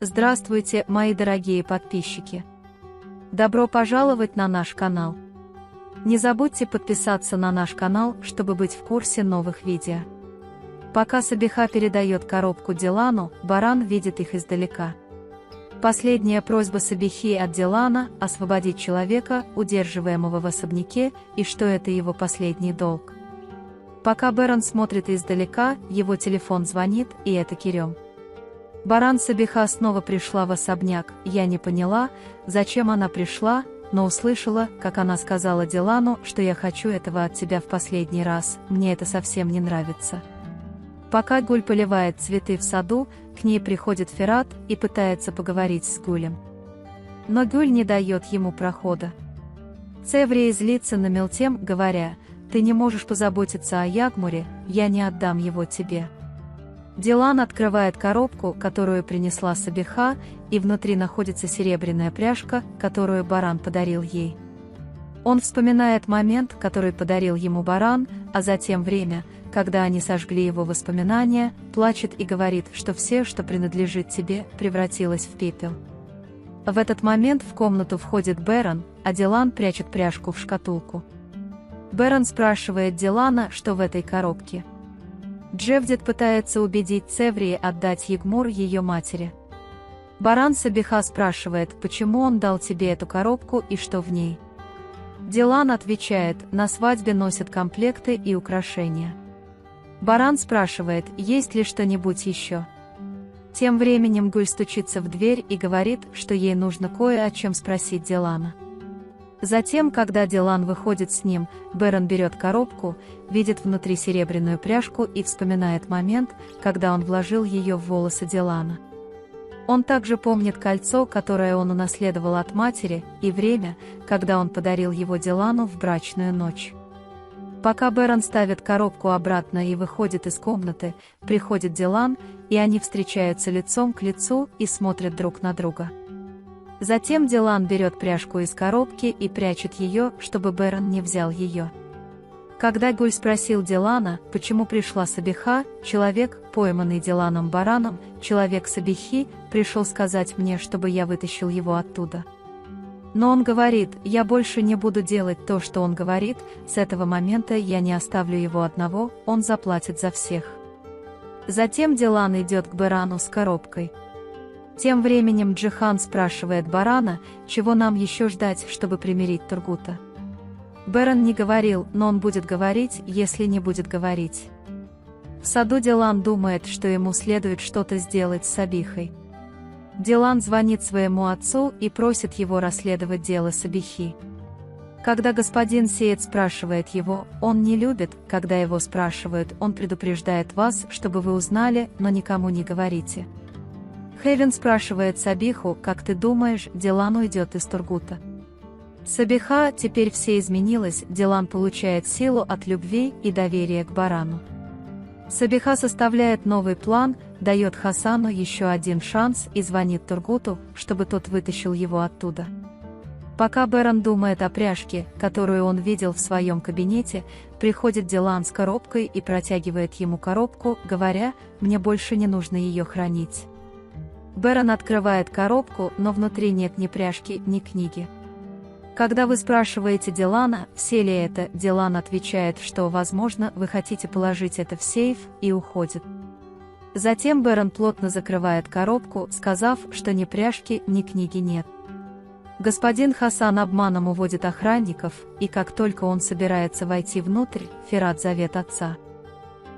Здравствуйте, мои дорогие подписчики! Добро пожаловать на наш канал! Не забудьте подписаться на наш канал, чтобы быть в курсе новых видео. Пока Сабиха передает коробку Дилану, Баран видит их издалека. Последняя просьба Сабихи от Дилана – освободить человека, удерживаемого в особняке, и что это его последний долг. Пока Баран смотрит издалека, его телефон звонит, и это Керем. Баран: Сабиха снова пришла в особняк. Я не поняла, зачем она пришла, но услышала, как она сказала Дилану, что я хочу этого от тебя в последний раз, мне это совсем не нравится. Пока Гуль поливает цветы в саду, к ней приходит Ферат и пытается поговорить с Гулем. Но Гуль не дает ему прохода. Цеврия злится на Мелтем, говоря: «Ты не можешь позаботиться о Ягмуре, я не отдам его тебе». Дилан открывает коробку, которую принесла Сабиха, и внутри находится серебряная пряжка, которую Баран подарил ей. Он вспоминает момент, который подарил ему Баран, а затем время, когда они сожгли его воспоминания, плачет и говорит, что все, что принадлежит тебе, превратилось в пепел. В этот момент в комнату входит Беран, а Дилан прячет пряжку в шкатулку. Беран спрашивает Дилана, что в этой коробке. Джевдет пытается убедить Цеврии отдать Ягмур ее матери. Баран: Сабиха спрашивает, почему он дал тебе эту коробку и что в ней. Дилан отвечает: на свадьбе носят комплекты и украшения. Баран спрашивает, есть ли что-нибудь еще. Тем временем Гуль стучится в дверь и говорит, что ей нужно кое о чем спросить Дилана. Затем, когда Дилан выходит с ним, Беран берет коробку, видит внутри серебряную пряжку и вспоминает момент, когда он вложил ее в волосы Дилана. Он также помнит кольцо, которое он унаследовал от матери, и время, когда он подарил его Дилану в брачную ночь. Пока Беран ставит коробку обратно и выходит из комнаты, приходит Дилан, и они встречаются лицом к лицу и смотрят друг на друга. Затем Дилан берет пряжку из коробки и прячет ее, чтобы Беран не взял ее. Когда Гуль спросил Дилана, почему пришла Сабиха, человек, пойманный Диланом Бараном, человек Сабихи, пришел сказать мне, чтобы я вытащил его оттуда. Но он говорит: я больше не буду делать то, что он говорит, с этого момента я не оставлю его одного, он заплатит за всех. Затем Дилан идет к Барану с коробкой. Тем временем Джихан спрашивает Барана, чего нам еще ждать, чтобы примирить Тургута. Беран не говорил, но он будет говорить, если не будет говорить. В саду Дилан думает, что ему следует что-то сделать с Сабихой. Дилан звонит своему отцу и просит его расследовать дело Сабихи. Когда господин Сеет спрашивает его, он не любит, когда его спрашивают, он предупреждает вас, чтобы вы узнали, но никому не говорите. Хевен спрашивает Сабиху: как ты думаешь, Дилан уйдет из Тургута? Сабиха: теперь все изменилось, Дилан получает силу от любви и доверия к Барану. Сабиха составляет новый план, дает Хасану еще один шанс и звонит Тургуту, чтобы тот вытащил его оттуда. Пока Беран думает о пряжке, которую он видел в своем кабинете, приходит Дилан с коробкой и протягивает ему коробку, говоря: мне больше не нужно ее хранить. Беран открывает коробку, но внутри нет ни пряжки, ни книги. Когда вы спрашиваете Дилана, все ли это, Дилан отвечает, что, возможно, вы хотите положить это в сейф, и уходит. Затем Беран плотно закрывает коробку, сказав, что ни пряжки, ни книги нет. Господин Хасан обманом уводит охранников, и как только он собирается войти внутрь, Ферат зовет отца.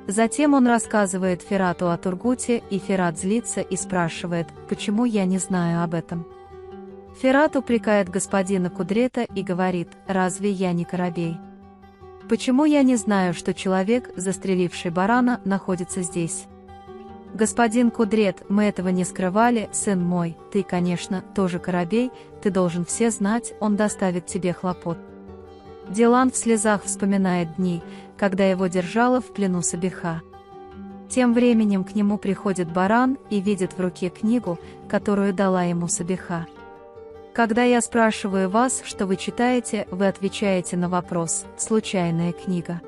Затем он рассказывает Ферату о Тургуте, и Ферат злится и спрашивает, почему я не знаю об этом. Ферат упрекает господина Кудрета и говорит: разве я не Коробей? Почему я не знаю, что человек, застреливший Барана, находится здесь? Господин Кудрет: мы этого не скрывали, сын мой, ты, конечно, тоже Коробей, ты должен все знать, он доставит тебе хлопот. Дилан в слезах вспоминает дни, когда его держала в плену Сабиха. Тем временем к нему приходит Баран и видит в руке книгу, которую дала ему Сабиха. Когда я спрашиваю вас, что вы читаете, вы отвечаете на вопрос: случайная книга.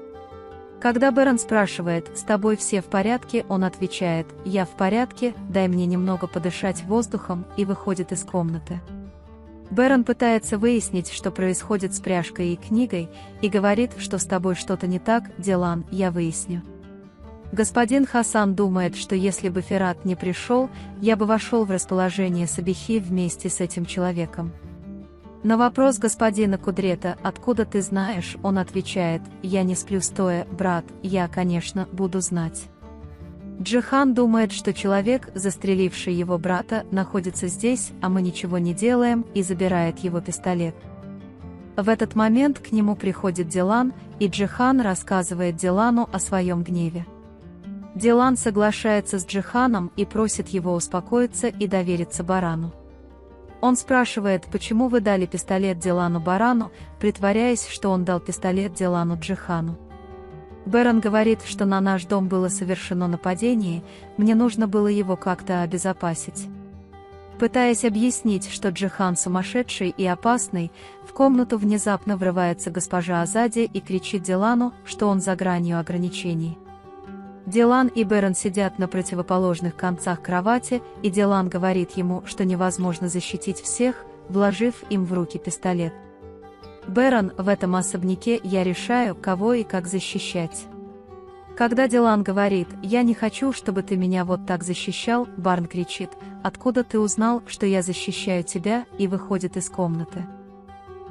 Когда Бэрон спрашивает, с тобой все в порядке, он отвечает, я в порядке, дай мне немного подышать воздухом, и выходит из комнаты. Бэрон пытается выяснить, что происходит с пряжкой и книгой, и говорит, что с тобой что-то не так, Дилан, я выясню. Господин Хасан думает, что если бы Ферат не пришел, я бы вошел в расположение Сабихи вместе с этим человеком. На вопрос господина Кудрета, откуда ты знаешь, он отвечает, я не сплю стоя, брат, я, конечно, буду знать. Джихан думает, что человек, застреливший его брата, находится здесь, а мы ничего не делаем, и забирает его пистолет. В этот момент к нему приходит Дилан, и Джихан рассказывает Дилану о своем гневе. Дилан соглашается с Джиханом и просит его успокоиться и довериться Барану. Он спрашивает, почему вы дали пистолет Дилану Барану, притворяясь, что он дал пистолет Дилану Джихану. Бэрон говорит, что на наш дом было совершено нападение, мне нужно было его как-то обезопасить. Пытаясь объяснить, что Джихан сумасшедший и опасный, в комнату внезапно врывается госпожа Азади и кричит Дилану, что он за гранью ограничений. Дилан и Бэрон сидят на противоположных концах кровати, и Дилан говорит ему, что невозможно защитить всех, вложив им в руки пистолет. Бэрон, в этом особняке я решаю, кого и как защищать. Когда Дилан говорит, я не хочу, чтобы ты меня вот так защищал, Барн кричит, откуда ты узнал, что я защищаю тебя, и выходит из комнаты.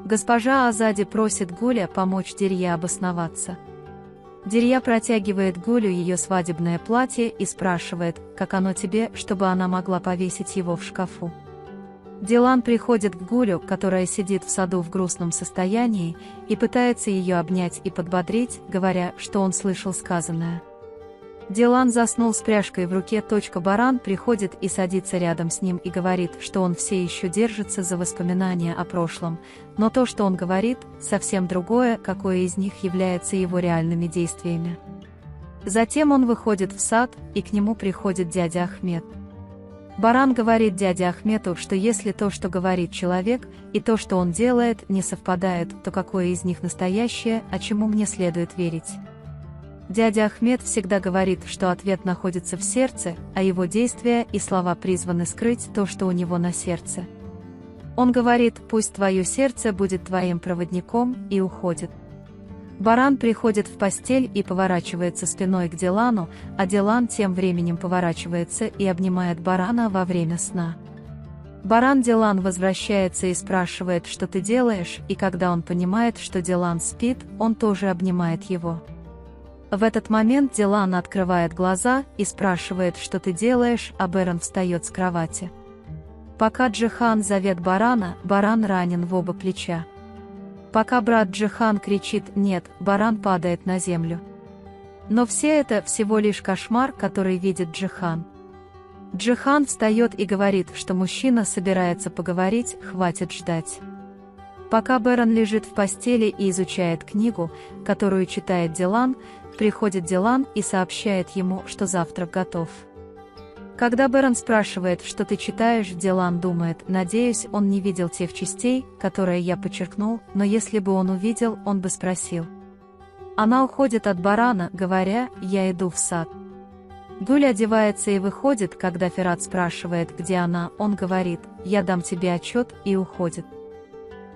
Госпожа Азади просит Гуля помочь Дирье обосноваться. Дирья протягивает Гулю ее свадебное платье и спрашивает, как оно тебе, чтобы она могла повесить его в шкафу. Дилан приходит к Гулю, которая сидит в саду в грустном состоянии, и пытается ее обнять и подбодрить, говоря, что он слышал сказанное. Дилан заснул с пряжкой в руке. Баран приходит и садится рядом с ним и говорит, что он все еще держится за воспоминания о прошлом, но то, что он говорит, совсем другое, какое из них является его реальными действиями. Затем он выходит в сад, и к нему приходит дядя Ахмед. Баран говорит дяде Ахмету, что если то, что говорит человек, и то, что он делает, не совпадает, то какое из них настоящее, а чему мне следует верить? Дядя Ахмед всегда говорит, что ответ находится в сердце, а его действия и слова призваны скрыть то, что у него на сердце. Он говорит, пусть твое сердце будет твоим проводником, и уходит. Баран приходит в постель и поворачивается спиной к Дилану, а Дилан тем временем поворачивается и обнимает Барана во время сна. Баран Дилан возвращается и спрашивает, что ты делаешь, и когда он понимает, что Дилан спит, он тоже обнимает его. В этот момент Дилан открывает глаза и спрашивает, что ты делаешь, а Бэрон встает с кровати. Пока Джихан зовет Барана, Баран ранен в оба плеча. Пока брат Джихан кричит «нет», Баран падает на землю. Но все это всего лишь кошмар, который видит Джихан. Джихан встает и говорит, что мужчина собирается поговорить, хватит ждать. Пока Бэрон лежит в постели и изучает книгу, которую читает Дилан, приходит Дилан и сообщает ему, что завтрак готов. Когда Бэрон спрашивает, что ты читаешь, Дилан думает, надеюсь, он не видел тех частей, которые я подчеркнул, но если бы он увидел, он бы спросил. Она уходит от Барана, говоря, я иду в сад. Гуль одевается и выходит, когда Ферат спрашивает, где она, он говорит, я дам тебе отчет, и уходит.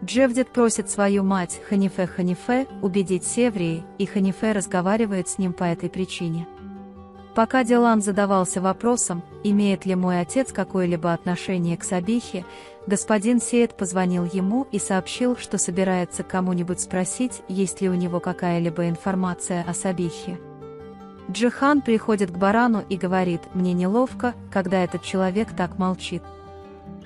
Джевдет просит свою мать, Ханифе, убедить Севрии, и Ханифе разговаривает с ним по этой причине. Пока Дилан задавался вопросом, имеет ли мой отец какое-либо отношение к Сабихе, господин Сейд позвонил ему и сообщил, что собирается кому-нибудь спросить, есть ли у него какая-либо информация о Сабихе. Джихан приходит к Барану и говорит, мне неловко, когда этот человек так молчит.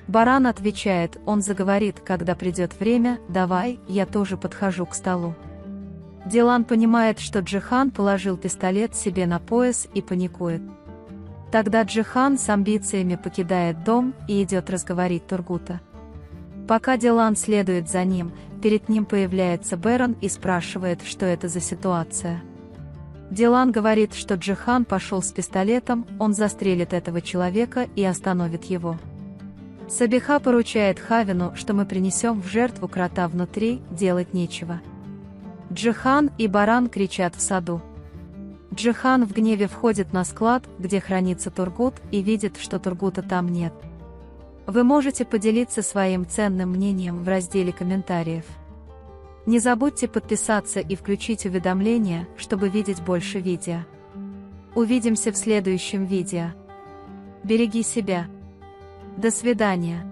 Баран отвечает, он заговорит, когда придет время, давай, я тоже подхожу к столу. Дилан понимает, что Джихан положил пистолет себе на пояс и паникует. Тогда Джихан с амбициями покидает дом и идет разговорить Тургута. Пока Дилан следует за ним, перед ним появляется Бэрон и спрашивает, что это за ситуация. Дилан говорит, что Джихан пошел с пистолетом, он застрелит этого человека и остановит его. Сабиха поручает Хавину, что мы принесем в жертву крота внутри, делать нечего. Джихан и Баран кричат в саду. Джихан в гневе входит на склад, где хранится Тургут, и видит, что Тургута там нет. Вы можете поделиться своим ценным мнением в разделе комментариев. Не забудьте подписаться и включить уведомления, чтобы видеть больше видео. Увидимся в следующем видео. Береги себя. До свидания.